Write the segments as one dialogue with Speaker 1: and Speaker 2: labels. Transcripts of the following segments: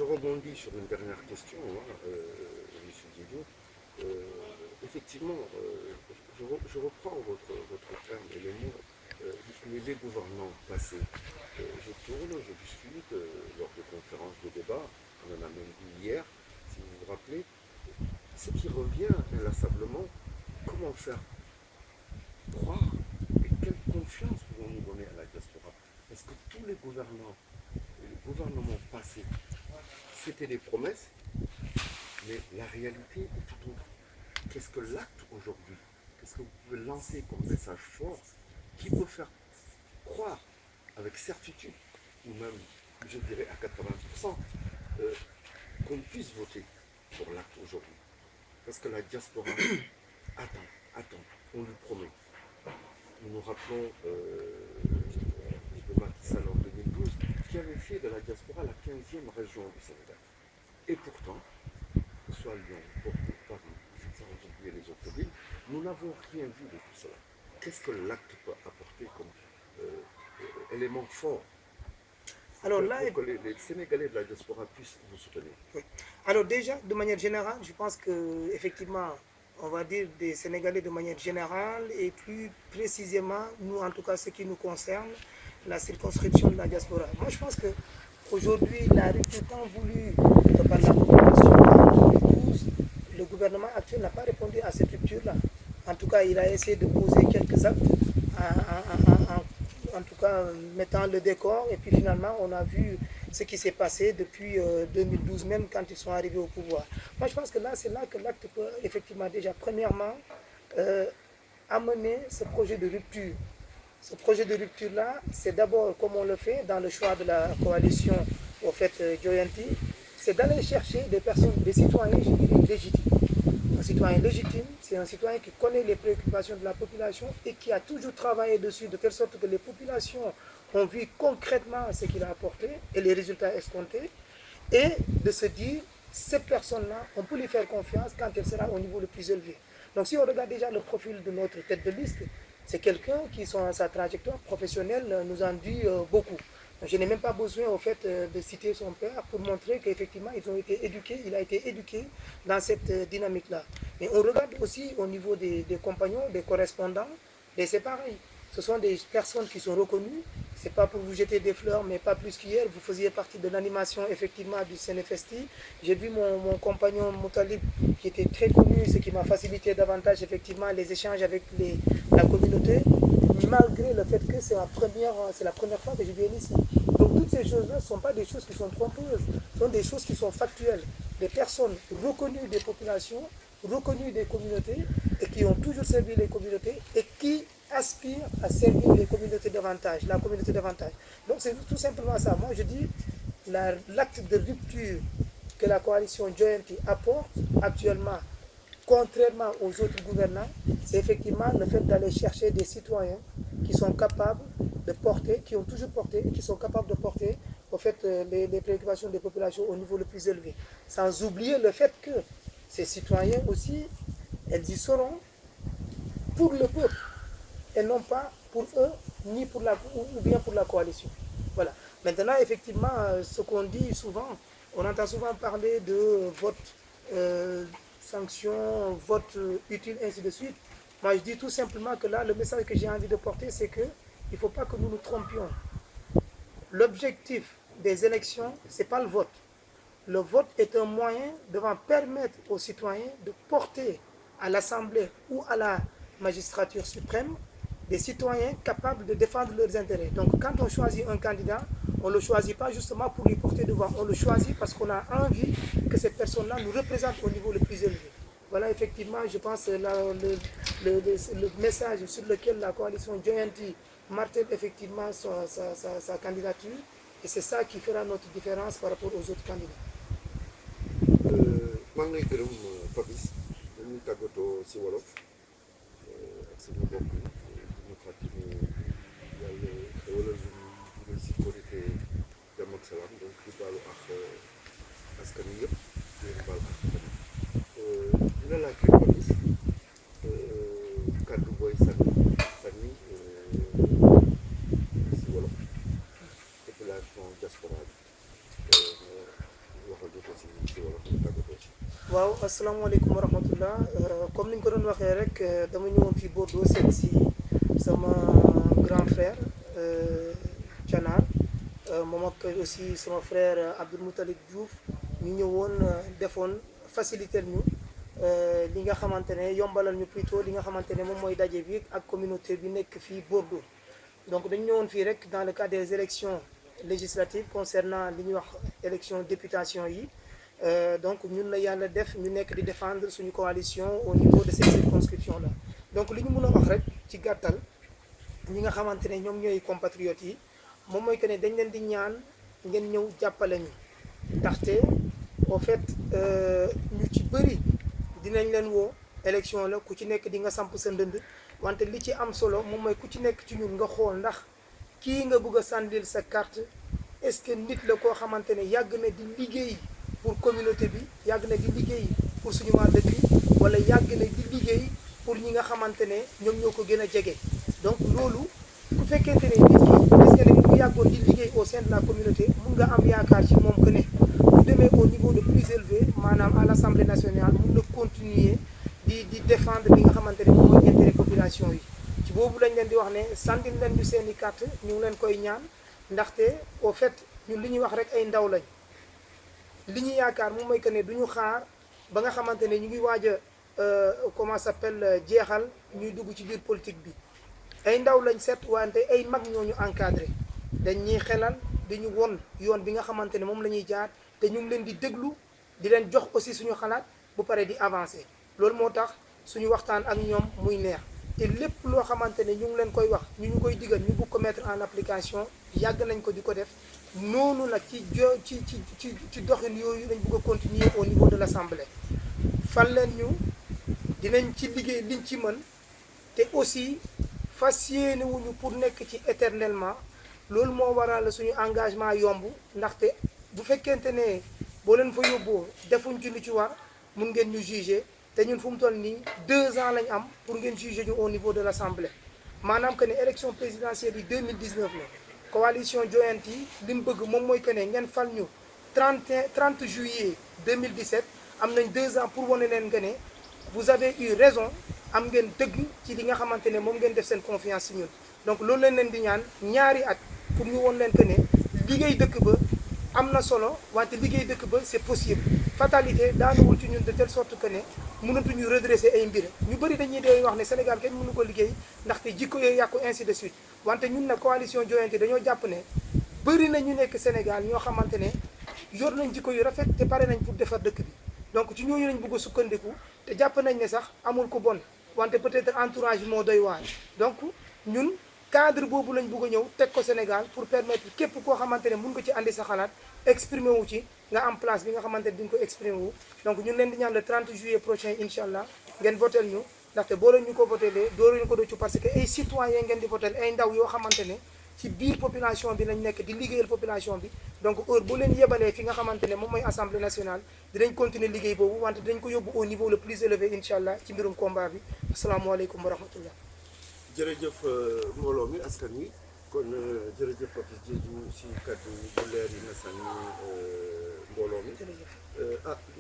Speaker 1: je rebondis sur une dernière question, hein, Monsieur Didier. Effectivement, je reprends votre terme et les mots, les gouvernants passés. Je tourne, je discute lors de conférences, de débats, on en a même vu hier, si vous vous rappelez. Ce qui revient inlassablement, comment faire croire et quelle confiance pouvons-nous donner à la diaspora? Parce que tous les gouvernements passés, c'était des promesses, mais la réalité est tout autre. Qu'est-ce que l'acte aujourd'hui? Qu'est-ce que vous pouvez lancer comme message fort qui peut faire croire avec certitude, ou même, je dirais, à 80%, qu'on puisse voter pour l'acte aujourd'hui? Parce que la diaspora attend, on lui promet. Nous nous rappelons de Macky Sall en 2012, qui avait fait de la diaspora la 15e région du Sénégal. Et pourtant, que ce soit Lyon, Bordeaux, Paris, sans oublier les autres villes, nous n'avons rien vu de tout cela. Qu'est-ce que l'acte peut apporter comme élément fort
Speaker 2: Alors là,
Speaker 1: pour que les Sénégalais de la diaspora puissent vous soutenir?
Speaker 2: oui. Alors déjà, de manière générale, je pense que effectivement, on va dire des Sénégalais de manière générale et plus précisément, nous en tout cas ce qui nous concerne, la circonscription de la diaspora. Moi je pense que aujourd'hui, la rupture tant voulue par la population en 2012, le gouvernement actuel n'a pas répondu à cette rupture-là. En tout cas, il a essayé de poser quelques actes en tout cas mettant le décor et puis finalement on a vu ce qui s'est passé depuis 2012 même quand ils sont arrivés au pouvoir. Moi je pense que là c'est là que l'acte peut effectivement déjà premièrement amener ce projet de rupture. Ce projet de rupture là c'est d'abord comme on le fait dans le choix de la coalition au fait Joyanti, c'est d'aller chercher des personnes, des citoyens légitimes. Un citoyen légitime, c'est un citoyen qui connaît les préoccupations de la population et qui a toujours travaillé dessus, de telle sorte que les populations ont vu concrètement ce qu'il a apporté et les résultats escomptés, et de se dire, cette personne-là, on peut lui faire confiance quand elle sera au niveau le plus élevé. Donc si on regarde déjà le profil de notre tête de liste, c'est quelqu'un qui, sa trajectoire professionnelle, nous en dit beaucoup. Je n'ai même pas besoin au fait de citer son père pour montrer qu'effectivement ils ont été éduqués, il a été éduqué dans cette dynamique-là. Mais on regarde aussi au niveau des compagnons, des correspondants, et c'est pareil. Ce sont des personnes qui sont reconnues. Ce n'est pas pour vous jeter des fleurs, mais pas plus qu'hier. Vous faisiez partie de l'animation effectivement du Sénéfesti. J'ai vu mon compagnon Moutalib qui était très connu, ce qui m'a facilité davantage effectivement les échanges avec la communauté, malgré le fait que c'est la première fois que je viens ici. Donc toutes ces choses-là ne sont pas des choses qui sont trompeuses, ce sont des choses qui sont factuelles. Des personnes reconnues des populations, reconnues des communautés, et qui ont toujours servi les communautés, et qui aspirent à servir les communautés davantage, la communauté davantage. Donc c'est tout simplement ça. Moi je dis, l'acte de rupture que la coalition Joyanti apporte actuellement, contrairement aux autres gouvernants, c'est effectivement le fait d'aller chercher des citoyens qui sont capables de porter, qui ont toujours porté, et qui sont capables de porter au fait, les préoccupations des populations au niveau le plus élevé. Sans oublier le fait que ces citoyens aussi, elles y seront pour le peuple, et non pas pour eux, ni pour ou bien pour la coalition. Voilà. Maintenant, effectivement, ce qu'on dit souvent, on entend souvent parler de vote sanction, vote utile, ainsi de suite. Moi, je dis tout simplement que là, le message que j'ai envie de porter, c'est qu'il ne faut pas que nous nous trompions. L'objectif des élections, ce n'est pas le vote. Le vote est un moyen devant permettre aux citoyens de porter à l'Assemblée ou à la magistrature suprême des citoyens capables de défendre leurs intérêts. Donc quand on choisit un candidat, on ne le choisit pas justement pour lui porter devant, on le choisit parce qu'on a envie que cette personne-là nous représente au niveau le plus élevé. Voilà effectivement, je pense, le message sur lequel la coalition Joyanti martèle effectivement sa candidature, et c'est ça qui fera notre différence par rapport aux autres candidats.
Speaker 1: maa ngi lay gërëm Papis dañuy tàggatoo si wolof ak sama mbokk yi ñu fàttali yàlla xewalal ñu si korité jàmm ak salaam donc di baalu ak askan wi yëpp di leen baal ak tamit dina laaj rek Papis kàddu booy sànni si wolof population diaspora bi wax wax ñu tàggatoo ci.
Speaker 2: waaw asalaamaaleykum wa rahmatullah comme ni ñu ko doon waxee rek dama ñëwoon fii Bordeaux seet si sama grand frère Thianar moom ak aussi sama frère Abdoul Moutalib Diouf ñu ñëwoon defoon faciliter ñu li nga xamante ne yombalal ñu plutôt li nga xamante ne moom mooy daje bi ak communauté bi nekk fii Bordeaux. donc dañu ñëwoon fii rek dans le cadre des élections législatives concernant li ñuy wax élection députation yi. Donc ñun la yàlla def ñu nekk di défendre suñu coalition au niveau de cette circonscription là donc li ñu mën a wax rek ci gàttal ñi nga xamante ne ñoom ñooy compatriotes yi moom mooy que ne dañ leen di ñaan ngeen ñëw jàppale ñu ndaxte au fait ñu ci bëri dinañ leen woo élection la ku ci nekk di nga samp sa ndënd wante li ci am solo moom mooy ku ci nekk ci ñun nga xool ndax kii nga bëgg a sàndil sa carte est-ce que nit la koo xamante ne yàgg na di liggéey pour communauté bi yàgg na di liggéey pour suñu waa dëkk bi wala yàgg na di liggéey pour ñi nga xamante ne ñoom ñoo ko gën a jege. donc loolu ku fekkente ne nit ki gis nga ne bu yàggoon di liggéey au sein de la communauté mun nga am yaakaar ci moom que ne bu demee au niveau de plus élevé maanaam à l'Assemblée nationale mun na continuer di défendre li nga xamante ne moom mooy intérêt population yi. ci boobu lañ leen di wax ne sandil leen ñu seen i carte ñu ngi leen koy ñaan ndaxte au fait ñun li ñuy wax rek ay ndaw lañ. li ñu yaakaar moom mooy que ne du ñu xaar ba nga xamante ne ñu ngi waaj a comment s'appelle jeexal ñuy dugg ci biir politique bi ay ndaw lañ set wante ay mag ñoo ñu encadré dañ ñuy xelal di ñu won yoon bi nga xamante ne moom la ñuy jaar te ñu ngi leen di déglu di leen jox aussi suñu xalaat bu paree di avancer loolu moo tax suñu waxtaan ak ñoom muy neex te lépp loo xamante ne ñu ngi leen koy wax ñu koy digal ñu bugg ko mettre en application yàgg nañ ko di ko def. noonu nag ci doxin yooyu lañ bëgg a continuer au niveau de l'Assemblée fal leen ñu dinañ ci liggéey liñ ci mën te aussi fas yéene wuñu pour nekk ci éternellement loolu moo waral suñu engagement yomb ndaxte bu fekkente ne boo leen fa yóbboo defuñ ci lu ci war mun ngeen ñu juger te ñun fu mu toll nii 2 ans lañ am pour ngeen juger ñu au niveau de l'Assemblée maanaam que ne élection présidentielle yi 2019 la. coalition joyante yi li mu bëgg moom mooy que ne ngeen fal ñu 30 juillet 2017 am nañ 2 ans pour wane leen que ne vous avez eu raison am ngeen dëgg ci li nga xamante ne moom ngeen def seen confiance ci ñun. donc loolu lañ leen di ñaan ñaari at pour ñu won leen que ne liggéey dëkk ba am na solo wante liggéey dëkk ba c'est possible fatalité daanuwul ci ñun de telle sorte que ne mënatuñu redresser ay mbir ñu bëri dañuy dee wax ne Sénégal kenn mënu ko liggéey ndaxte jikko yooyu yàqu ainsi de suite wante ñun na coalition joyante dañoo jàpp ne bëri na ñu nekk Sénégal ñoo xamante ne yor nañ jikko yu rafet te pare nañ pour defar dëkk bi donc ci ñooñu lañ bëgg a sukkandiku te jàpp nañ ne sax amul ko bon wante peut-être entourage bi moo doy waar donc ñun cadre boobu lañ bëgg a ñëw teg ko Sénégal pour permettre képp koo xamante ne mun nga ci andi sa xalaat exprimer wu ci nga am place bi nga xamante ne di nga ko exprimer wu donc ñun leen di ñaan le 30 juillet prochain incha allah ngeen votel ñu ndaxte boo leen ñu ko votelee doo leen ko docu parce que ay citoyens ngeen di votel ay ndaw yoo xamante ne ci biir population bi lañ nekk di liggéeyal population bi donc heure bu leen yebalee fi nga xamante ne moom mooy assemblée nationale dinañ continuer liggéey boobu wante dinañ ko yóbbu au niveau le plus élevé incha allah ci mbirum combat bi asalaamaaleykum wa rahmatullah.
Speaker 1: jërëjëf mbooloo mi askan wi kon jërëjëf Papis Diédhiou si kaddu bu leer yi nga sànni mbooloo mi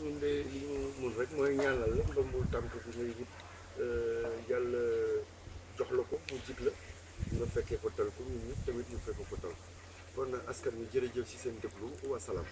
Speaker 1: ñun de li ñu mun rek mooy ñaanal la ndombul tànk bi ngay wut yàlla jox la ko mu jig la nga fekkee ko tal ko ñun ñëpp tamit ñu fekk ko tal kon askan wi jërëjëf si seen déglu wa salaam.